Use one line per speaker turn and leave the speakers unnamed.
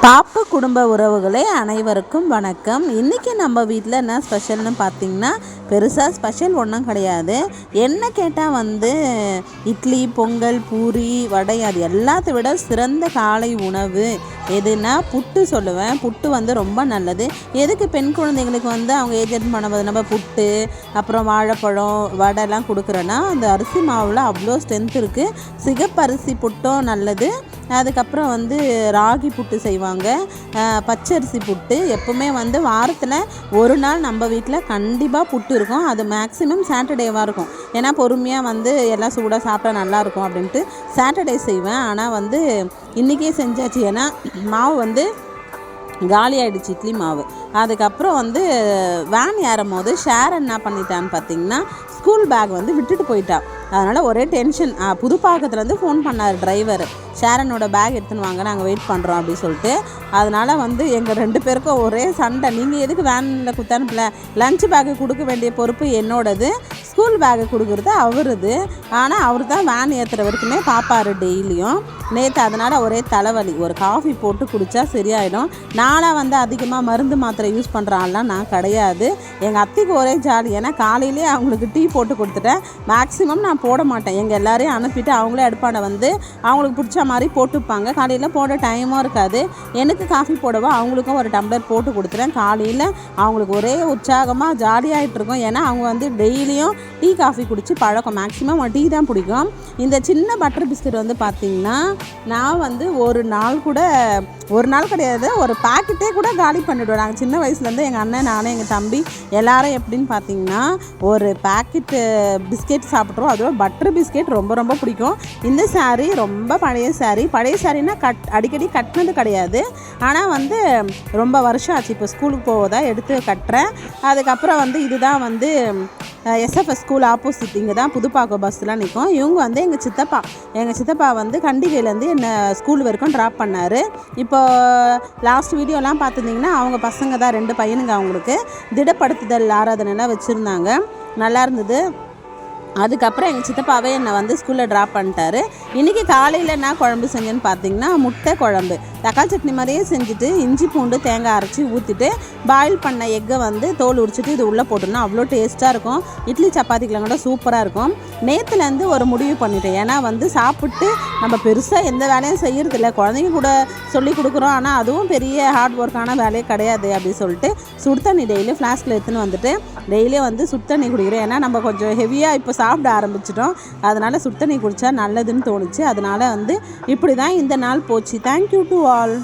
பாப்பு குடும்ப உறவுகளே அனைவருக்கும் வணக்கம். இன்றைக்கி நம்ம வீட்டில் என்ன ஸ்பெஷல்னு பார்த்திங்கன்னா பெருசாக ஸ்பெஷல் ஒன்றும் கிடையாது. என்ன கேட்டால் இட்லி, பொங்கல், பூரி, வடை அது எல்லாத்தை விட சிறந்த காலை உணவு எதுனா புட்டு சொல்லுவேன். புட்டு ரொம்ப நல்லது. எதுக்கு பெண் குழந்தைங்களுக்கு அவங்க ஏஜென்ட் பண்ணும்போது நம்ம புட்டு அப்புறம் வாழைப்பழம் வடைலாம் கொடுக்குறோன்னா அந்த அரிசி மாவில் அவ்வளோ ஸ்ட்ரென்த் இருக்குது. சிகப்பு அரிசி புட்டும் நல்லது. அதுக்கப்புறம் ராகி புட்டு செய்வாங்க, பச்சரிசி புட்டு. எப்போவுமே வாரத்தில் ஒரு நாள் நம்ம வீட்டில் கண்டிப்பாக புட்டு இருக்கும். அது மேக்ஸிமம் சாட்டர்டேவாக இருக்கும். ஏன்னா பொறுமையாக எல்லாம் சூடாக சாப்பிட்டா நல்லாயிருக்கும் அப்படின்ட்டு சாட்டர்டே செய்வேன். ஆனால் இன்றைக்கே செஞ்சாச்சு. ஏன்னா மாவு காலி ஆகிடுச்சு, இட்லி மாவு. அதுக்கப்புறம் வேன் ஏறும் போது ஷேர் என்ன பண்ணிட்டான்னு பார்த்திங்கன்னா ஸ்கூல் பேக் விட்டுட்டு போயிட்டா. அதனால் ஒரே டென்ஷன். புதுப்பாக்கத்துலேருந்து ஃபோன் பண்ணார் டிரைவர், ஷேரனோட பேக் எடுத்துன்னு வாங்க, நாங்கள் வெயிட் பண்ணுறோம் அப்படின்னு சொல்லிட்டு. அதனால் எங்கள் 2 பேருக்கும் ஒரே சண்டை. நீங்கள் எதுக்கு வேனில் குத்தானுப்பில்ல? லஞ்ச் பேக்கு கொடுக்க வேண்டிய பொறுப்பு என்னோடது, ஸ்கூல் பேக்கு கொடுக்குறது அவருது. ஆனால் அவர் தான் வேன் ஏற்றுற வரைக்குமே பார்ப்பார் டெய்லியும். நேற்று அதனால் ஒரே தலைவலி. ஒரு காஃபி போட்டு குடித்தா சரியாயிடும். நானாக அதிகமாக மருந்து மாத்திரை யூஸ் பண்ணுறான்லாம் நான் கிடையாது. எங்கள் அத்தைக்கு ஒரே ஜாலி. ஏன்னா காலையிலே அவங்களுக்கு டீ போட்டு கொடுத்துட்டேன். மேக்ஸிமம் நான் போட மாட்டேன். எங்கள் எல்லாரையும் அனுப்பிட்டு அவங்களே அடுப்பான அவங்களுக்கு பிடிச்ச மாதிரி போட்டுப்பாங்க. காலையில் போட டைமும் இருக்காது. எனக்கு காஃபி போடவோ அவங்களுக்கும் ஒரு டம்ளர் போட்டு கொடுத்துட்டேன். காலையில் அவங்களுக்கு ஒரே உற்சாகமாக ஜாலியாகிட்டு இருக்கும். ஏன்னா அவங்க டெய்லியும் டீ காஃபி குடித்து பழக்கம். மேக்ஸிமம் டீ தான் பிடிக்கும். இந்த சின்ன பட்டர் பிஸ்கட் பார்த்திங்கன்னா நான் ஒரு நாள் கிடையாது, ஒரு பாக்கெட்டே கூட காலி பண்ணிவிடுவேன். நாங்கள் சின்ன வயசுலேருந்து எங்கள் அண்ணன், நானும், எங்கள் தம்பி எல்லாரும் எப்படின்னு பார்த்திங்கன்னா ஒரு பாக்கெட்டு பிஸ்கெட் சாப்பிட்றோம். அதுவும் பட்டர் பிஸ்கெட் ரொம்ப ரொம்ப பிடிக்கும். இந்த சாரீ ரொம்ப பழைய சாரீனா அடிக்கடி கட்டினது கிடையாது. ஆனால் ரொம்ப வருஷம் ஆச்சு. இப்போ ஸ்கூலுக்கு போவதா எடுத்து கட்டுறேன். அதுக்கப்புறம் இதுதான் எஸ்எஃப்எஸ் ஸ்கூல் ஆப்போசிட். இங்கே தான் புதுப்பாக்கம் பஸ்லாம் நிற்கும். இவங்க எங்கள் சித்தப்பா கண்டிகையிலேருந்து என்னை ஸ்கூல் வரைக்கும் ட்ராப் பண்ணார். இப்போ லாஸ்ட் வீடியோலாம் பார்த்துருந்திங்கன்னா அவங்க பசங்க தான் 2 பையனுங்க. அவங்களுக்கு திடப்படுத்துதல் ஆராதனைலாம் வச்சுருந்தாங்க, நல்லா இருந்தது. அதுக்கப்புறம் எங்கள் சித்தப்பாவே என்னை ஸ்கூலில் ட்ராப் பண்ணிட்டாரு. இன்றைக்கி காலையில் என்ன குழம்பு செஞ்சேன்னு பார்த்தீங்கன்னா முட்டை குழம்பு. தக்காளி சட்னி மாதிரியே செஞ்சுட்டு இஞ்சி பூண்டு தேங்காய் அரைச்சி ஊற்றிட்டு பாயில் பண்ண எக்கை தோல் உரிச்சிட்டு இது உள்ளே போட்டோம்னா அவ்வளோ டேஸ்ட்டாக இருக்கும். இட்லி சப்பாத்திக்கெலாம் கூட சூப்பராக இருக்கும். நேற்றுலேருந்து ஒரு முடிவு பண்ணிட்டேன். ஏன்னா சாப்பிட்டு நம்ம பெருசாக எந்த வேலையும் செய்கிறதில்ல, குழந்தைங்க கூட சொல்லி கொடுக்குறோம். ஆனால் அதுவும் பெரிய ஹார்ட் ஒர்க்கான வேலையே கிடையாது அப்படின்னு சொல்லிட்டு சுடு தண்ணி டெய்லியும் ஃப்ளாஸ்கில் எடுத்துன்னு டெய்லியும் சுடு தண்ணி குடிக்கிறேன். ஏன்னா நம்ம கொஞ்சம் ஹெவியாக இப்போ சாப்பிட ஆரம்பிச்சிட்டோம். அதனால் சுடு தண்ணி குடித்தா நல்லதுன்னு தோணுச்சு. அதனால் இப்படி தான் இந்த நாள் போச்சு. Thank you to all.